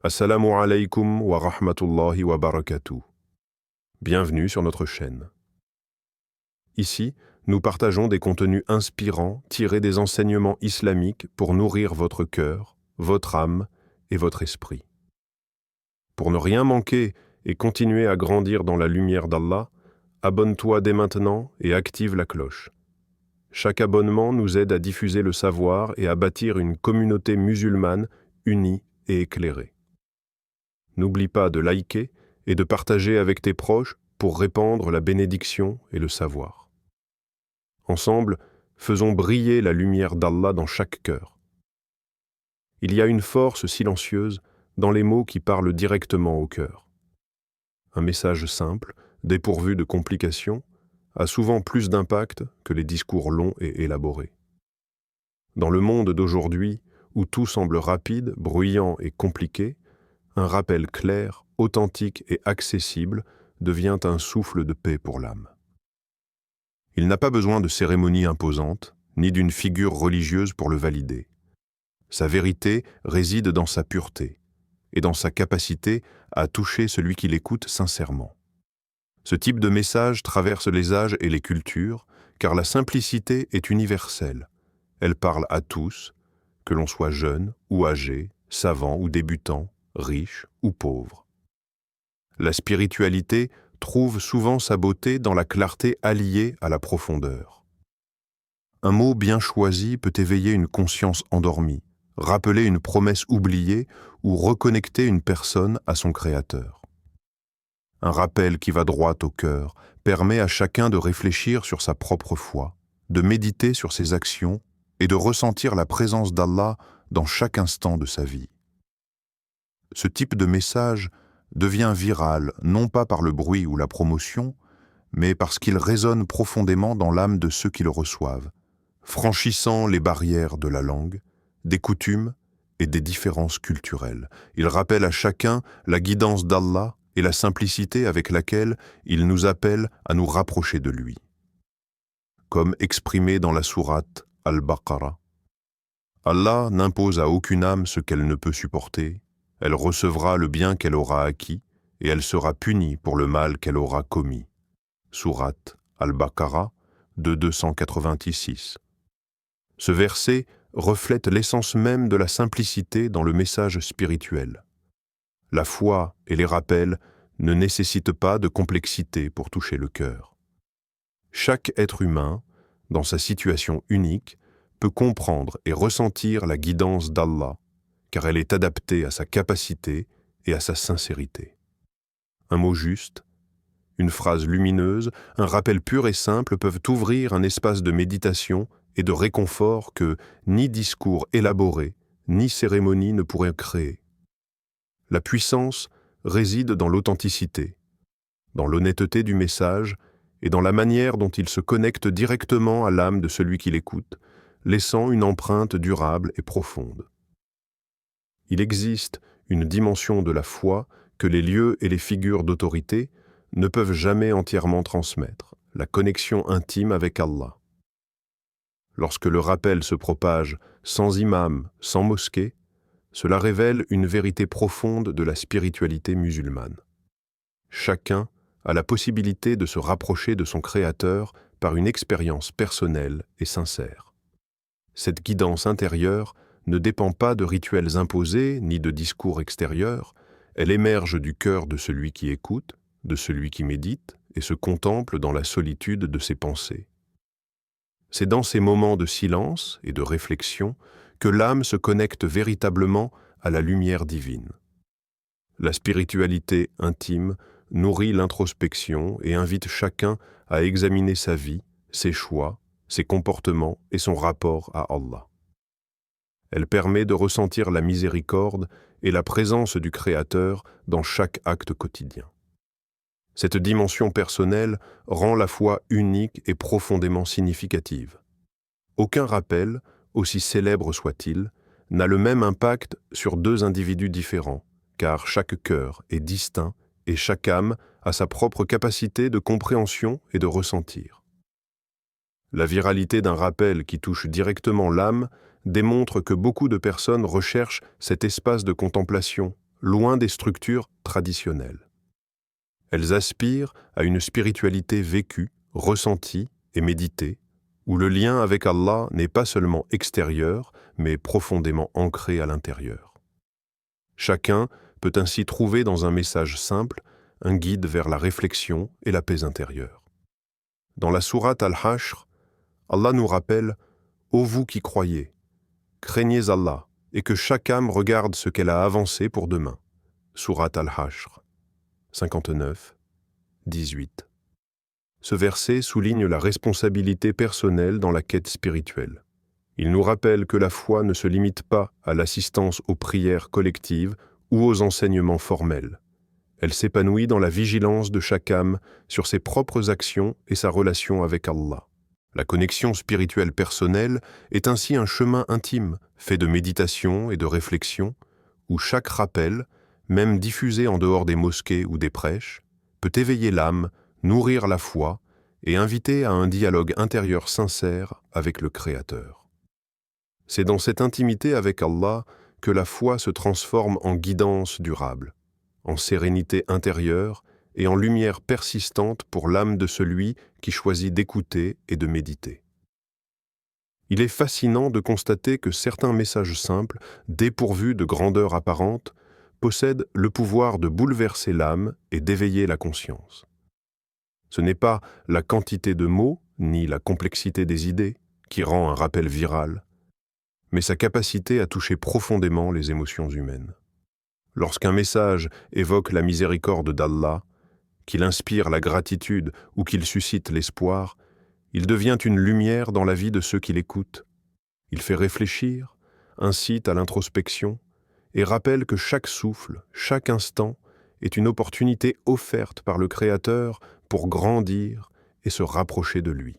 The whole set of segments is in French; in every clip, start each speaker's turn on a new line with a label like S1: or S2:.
S1: Assalamu alaikum wa rahmatullahi wa barakatuh. Bienvenue sur notre chaîne. Ici, nous partageons des contenus inspirants tirés des enseignements islamiques pour nourrir votre cœur, votre âme et votre esprit. Pour ne rien manquer et continuer à grandir dans la lumière d'Allah, abonne-toi dès maintenant et active la cloche. Chaque abonnement nous aide à diffuser le savoir et à bâtir une communauté musulmane unie et éclairée. N'oublie pas de liker et de partager avec tes proches pour répandre la bénédiction et le savoir. Ensemble, faisons briller la lumière d'Allah dans chaque cœur. Il y a une force silencieuse dans les mots qui parlent directement au cœur. Un message simple, dépourvu de complications, a souvent plus d'impact que les discours longs et élaborés. Dans le monde d'aujourd'hui, où tout semble rapide, bruyant et compliqué, un rappel clair, authentique et accessible devient un souffle de paix pour l'âme. Il n'a pas besoin de cérémonies imposantes, ni d'une figure religieuse pour le valider. Sa vérité réside dans sa pureté et dans sa capacité à toucher celui qui l'écoute sincèrement. Ce type de message traverse les âges et les cultures, car la simplicité est universelle. Elle parle à tous, que l'on soit jeune ou âgé, savant ou débutant, riche ou pauvre. La spiritualité trouve souvent sa beauté dans la clarté alliée à la profondeur. Un mot bien choisi peut éveiller une conscience endormie, rappeler une promesse oubliée ou reconnecter une personne à son Créateur. Un rappel qui va droit au cœur permet à chacun de réfléchir sur sa propre foi, de méditer sur ses actions et de ressentir la présence d'Allah dans chaque instant de sa vie. Ce type de message devient viral non pas par le bruit ou la promotion, mais parce qu'il résonne profondément dans l'âme de ceux qui le reçoivent, franchissant les barrières de la langue, des coutumes et des différences culturelles. Il rappelle à chacun la guidance d'Allah et la simplicité avec laquelle il nous appelle à nous rapprocher de lui. Comme exprimé dans la sourate Al-Baqarah, Allah n'impose à aucune âme ce qu'elle ne peut supporter, elle recevra le bien qu'elle aura acquis et elle sera punie pour le mal qu'elle aura commis. Sourate Al-Baqarah de 286. Ce verset reflète l'essence même de la simplicité dans le message spirituel. La foi et les rappels ne nécessitent pas de complexité pour toucher le cœur. Chaque être humain, dans sa situation unique, peut comprendre et ressentir la guidance d'Allah, car elle est adaptée à sa capacité et à sa sincérité. Un mot juste, une phrase lumineuse, un rappel pur et simple peuvent ouvrir un espace de méditation et de réconfort que ni discours élaboré, ni cérémonie ne pourraient créer. La puissance réside dans l'authenticité, dans l'honnêteté du message et dans la manière dont il se connecte directement à l'âme de celui qui l'écoute, laissant une empreinte durable et profonde. Il existe une dimension de la foi que les lieux et les figures d'autorité ne peuvent jamais entièrement transmettre, la connexion intime avec Allah. Lorsque le rappel se propage sans imam, sans mosquée, cela révèle une vérité profonde de la spiritualité musulmane. Chacun a la possibilité de se rapprocher de son Créateur par une expérience personnelle et sincère. Cette guidance intérieure ne dépend pas de rituels imposés ni de discours extérieurs, elle émerge du cœur de celui qui écoute, de celui qui médite et se contemple dans la solitude de ses pensées. C'est dans ces moments de silence et de réflexion que l'âme se connecte véritablement à la lumière divine. La spiritualité intime nourrit l'introspection et invite chacun à examiner sa vie, ses choix, ses comportements et son rapport à Allah. Elle permet de ressentir la miséricorde et la présence du Créateur dans chaque acte quotidien. Cette dimension personnelle rend la foi unique et profondément significative. Aucun rappel, aussi célèbre soit-il, n'a le même impact sur deux individus différents, car chaque cœur est distinct et chaque âme a sa propre capacité de compréhension et de ressentir. La viralité d'un rappel qui touche directement l'âme démontre que beaucoup de personnes recherchent cet espace de contemplation, loin des structures traditionnelles. Elles aspirent à une spiritualité vécue, ressentie et méditée, où le lien avec Allah n'est pas seulement extérieur, mais profondément ancré à l'intérieur. Chacun peut ainsi trouver dans un message simple un guide vers la réflexion et la paix intérieure. Dans la sourate Al-Hashr, Allah nous rappelle « Ô vous qui croyez, craignez Allah et que chaque âme regarde ce qu'elle a avancé pour demain. » Sourate Al-Hashr, 59, 18. Ce verset souligne la responsabilité personnelle dans la quête spirituelle. Il nous rappelle que la foi ne se limite pas à l'assistance aux prières collectives ou aux enseignements formels. Elle s'épanouit dans la vigilance de chaque âme sur ses propres actions et sa relation avec Allah. La connexion spirituelle personnelle est ainsi un chemin intime, fait de méditation et de réflexion, où chaque rappel, même diffusé en dehors des mosquées ou des prêches, peut éveiller l'âme, nourrir la foi et inviter à un dialogue intérieur sincère avec le Créateur. C'est dans cette intimité avec Allah que la foi se transforme en guidance durable, en sérénité intérieure et en lumière persistante pour l'âme de celui qui choisit d'écouter et de méditer. Il est fascinant de constater que certains messages simples, dépourvus de grandeur apparente, possèdent le pouvoir de bouleverser l'âme et d'éveiller la conscience. Ce n'est pas la quantité de mots, ni la complexité des idées, qui rend un rappel viral, mais sa capacité à toucher profondément les émotions humaines. Lorsqu'un message évoque la miséricorde d'Allah, qu'il inspire la gratitude ou qu'il suscite l'espoir, il devient une lumière dans la vie de ceux qui l'écoutent. Il fait réfléchir, incite à l'introspection et rappelle que chaque souffle, chaque instant est une opportunité offerte par le Créateur pour grandir et se rapprocher de lui.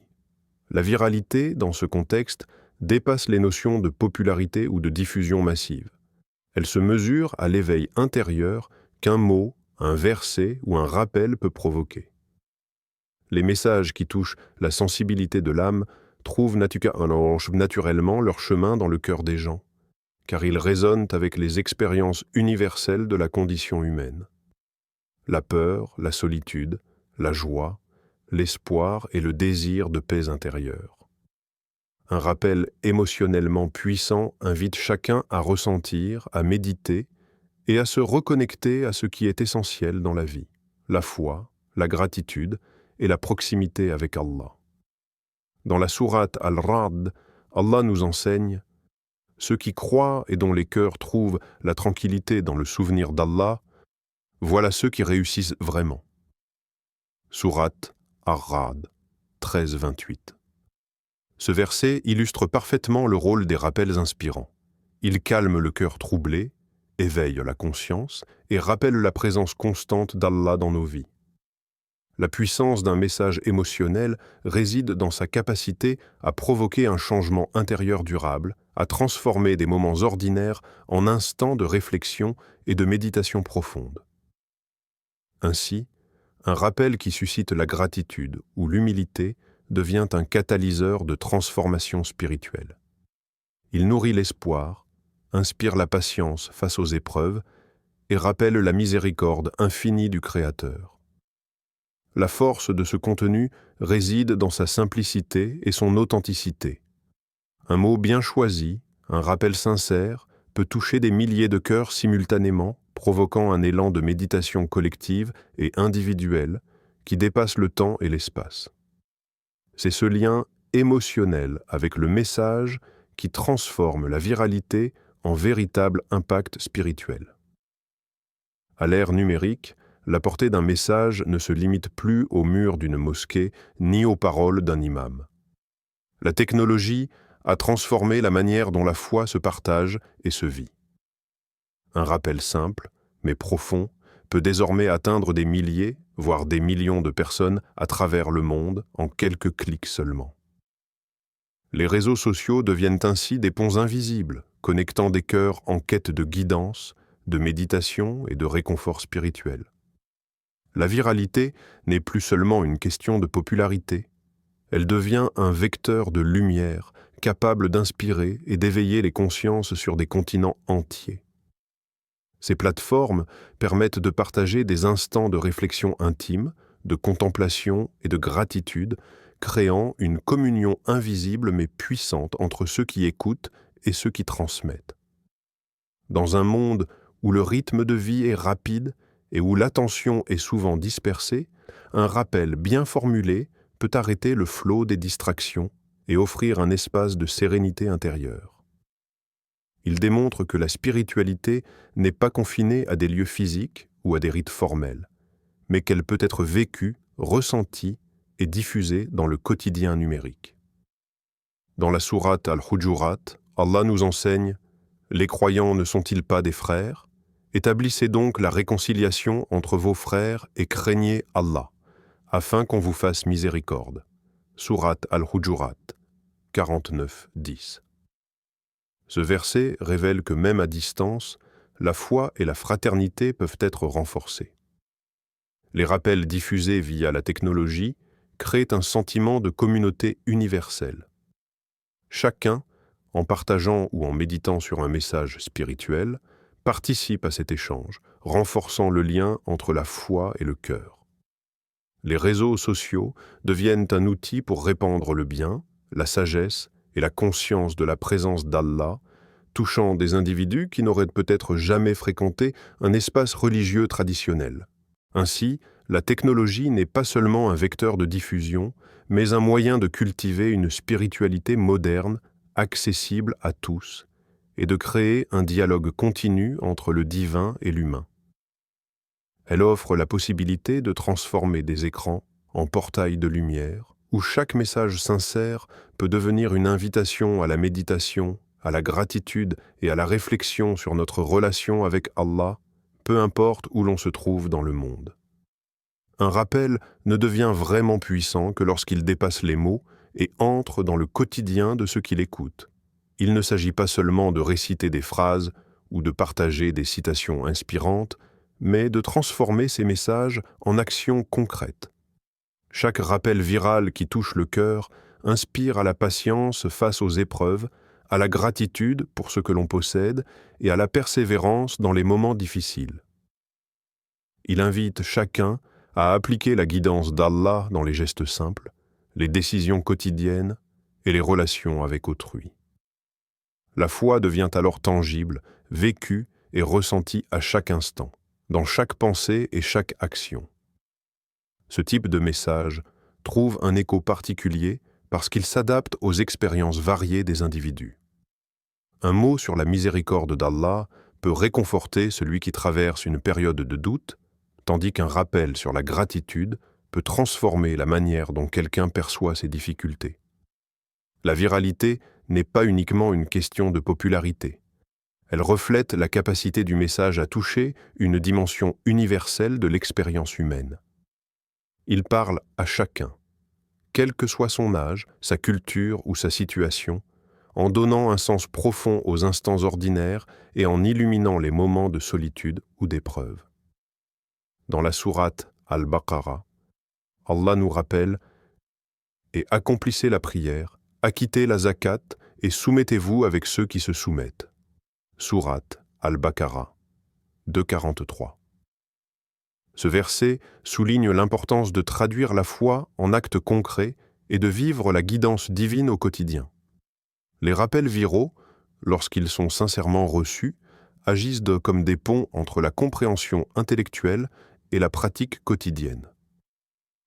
S1: La viralité, dans ce contexte, dépasse les notions de popularité ou de diffusion massive. Elle se mesure à l'éveil intérieur qu'un mot, un verset ou un rappel peut provoquer. Les messages qui touchent la sensibilité de l'âme trouvent naturellement leur chemin dans le cœur des gens, car ils résonnent avec les expériences universelles de la condition humaine. La peur, la solitude, la joie, l'espoir et le désir de paix intérieure. Un rappel émotionnellement puissant invite chacun à ressentir, à méditer et à se reconnecter à ce qui est essentiel dans la vie, la foi, la gratitude et la proximité avec Allah. Dans la sourate Al-Ra'd, Allah nous enseigne « Ceux qui croient et dont les cœurs trouvent la tranquillité dans le souvenir d'Allah, voilà ceux qui réussissent vraiment. » Sourate Ar-Ra'd, 13-28. Ce verset illustre parfaitement le rôle des rappels inspirants. Il calme le cœur troublé, éveille la conscience et rappelle la présence constante d'Allah dans nos vies. La puissance d'un message émotionnel réside dans sa capacité à provoquer un changement intérieur durable, à transformer des moments ordinaires en instants de réflexion et de méditation profonde. Ainsi, un rappel qui suscite la gratitude ou l'humilité devient un catalyseur de transformation spirituelle. Il nourrit l'espoir, inspire la patience face aux épreuves et rappelle la miséricorde infinie du Créateur. La force de ce contenu réside dans sa simplicité et son authenticité. Un mot bien choisi, un rappel sincère, peut toucher des milliers de cœurs simultanément, provoquant un élan de méditation collective et individuelle qui dépasse le temps et l'espace. C'est ce lien émotionnel avec le message qui transforme la viralité en véritable impact spirituel. À l'ère numérique, la portée d'un message ne se limite plus aux murs d'une mosquée ni aux paroles d'un imam. La technologie a transformé la manière dont la foi se partage et se vit. Un rappel simple, mais profond, peut désormais atteindre des milliers, voire des millions de personnes à travers le monde en quelques clics seulement. Les réseaux sociaux deviennent ainsi des ponts invisibles, connectant des cœurs en quête de guidance, de méditation et de réconfort spirituel. La viralité n'est plus seulement une question de popularité, elle devient un vecteur de lumière capable d'inspirer et d'éveiller les consciences sur des continents entiers. Ces plateformes permettent de partager des instants de réflexion intime, de contemplation et de gratitude, créant une communion invisible mais puissante entre ceux qui écoutent et ceux qui transmettent. Dans un monde où le rythme de vie est rapide et où l'attention est souvent dispersée, un rappel bien formulé peut arrêter le flot des distractions et offrir un espace de sérénité intérieure. Il démontre que la spiritualité n'est pas confinée à des lieux physiques ou à des rites formels, mais qu'elle peut être vécue, ressentie et diffusée dans le quotidien numérique. Dans la sourate Al-Hujurat, Allah nous enseigne « Les croyants ne sont-ils pas des frères ? Établissez donc la réconciliation entre vos frères et craignez Allah, afin qu'on vous fasse miséricorde. » Sourate Al-Hujurat 49-10. Ce verset révèle que même à distance, la foi et la fraternité peuvent être renforcées. Les rappels diffusés via la technologie créent un sentiment de communauté universelle. Chacun, en partageant ou en méditant sur un message spirituel, participe à cet échange, renforçant le lien entre la foi et le cœur. Les réseaux sociaux deviennent un outil pour répandre le bien, la sagesse et la conscience de la présence d'Allah, touchant des individus qui n'auraient peut-être jamais fréquenté un espace religieux traditionnel. Ainsi, la technologie n'est pas seulement un vecteur de diffusion, mais un moyen de cultiver une spiritualité moderne, accessible à tous, et de créer un dialogue continu entre le divin et l'humain. Elle offre la possibilité de transformer des écrans en portails de lumière, où chaque message sincère peut devenir une invitation à la méditation, à la gratitude et à la réflexion sur notre relation avec Allah, peu importe où l'on se trouve dans le monde. Un rappel ne devient vraiment puissant que lorsqu'il dépasse les mots et entre dans le quotidien de ceux qui l'écoutent. Il ne s'agit pas seulement de réciter des phrases ou de partager des citations inspirantes, mais de transformer ces messages en actions concrètes. Chaque rappel viral qui touche le cœur inspire à la patience face aux épreuves, à la gratitude pour ce que l'on possède et à la persévérance dans les moments difficiles. Il invite chacun à appliquer la guidance d'Allah dans les gestes simples, les décisions quotidiennes et les relations avec autrui. La foi devient alors tangible, vécue et ressentie à chaque instant, dans chaque pensée et chaque action. Ce type de message trouve un écho particulier parce qu'il s'adapte aux expériences variées des individus. Un mot sur la miséricorde d'Allah peut réconforter celui qui traverse une période de doute, tandis qu'un rappel sur la gratitude peut transformer la manière dont quelqu'un perçoit ses difficultés. La viralité n'est pas uniquement une question de popularité. Elle reflète la capacité du message à toucher une dimension universelle de l'expérience humaine. Il parle à chacun, quel que soit son âge, sa culture ou sa situation, en donnant un sens profond aux instants ordinaires et en illuminant les moments de solitude ou d'épreuve. Dans la sourate Al-Baqarah, Allah nous rappelle « Et accomplissez la prière, acquittez la zakat et soumettez-vous avec ceux qui se soumettent. » Sourate Al-Baqarah 2,43. Ce verset souligne l'importance de traduire la foi en actes concrets et de vivre la guidance divine au quotidien. Les rappels viraux, lorsqu'ils sont sincèrement reçus, agissent comme des ponts entre la compréhension intellectuelle et la pratique quotidienne.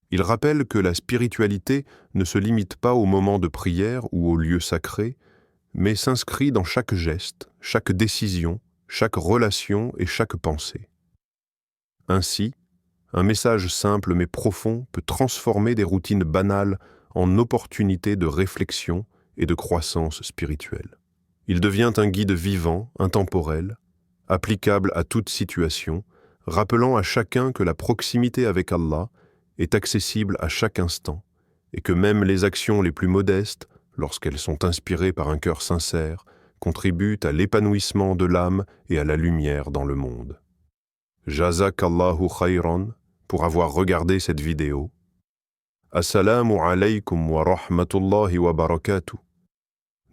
S1: Ils rappellent que la spiritualité ne se limite pas aux moments de prière ou aux lieux sacrés, mais s'inscrit dans chaque geste, chaque décision, chaque relation et chaque pensée. Ainsi, un message simple mais profond peut transformer des routines banales en opportunités de réflexion et de croissance spirituelle. Il devient un guide vivant, intemporel, applicable à toute situation, rappelant à chacun que la proximité avec Allah est accessible à chaque instant et que même les actions les plus modestes, lorsqu'elles sont inspirées par un cœur sincère, contribuent à l'épanouissement de l'âme et à la lumière dans le monde. Jazakallahu khayran pour avoir regardé cette vidéo. Assalamu alaykum wa rahmatullahi wa barakatuh.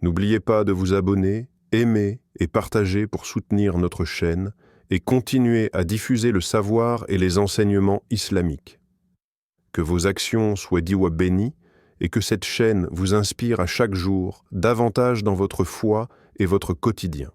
S1: N'oubliez pas de vous abonner, aimer et partager pour soutenir notre chaîne et continuez à diffuser le savoir et les enseignements islamiques. Que vos actions soient diwa bénies et que cette chaîne vous inspire à chaque jour davantage dans votre foi et votre quotidien.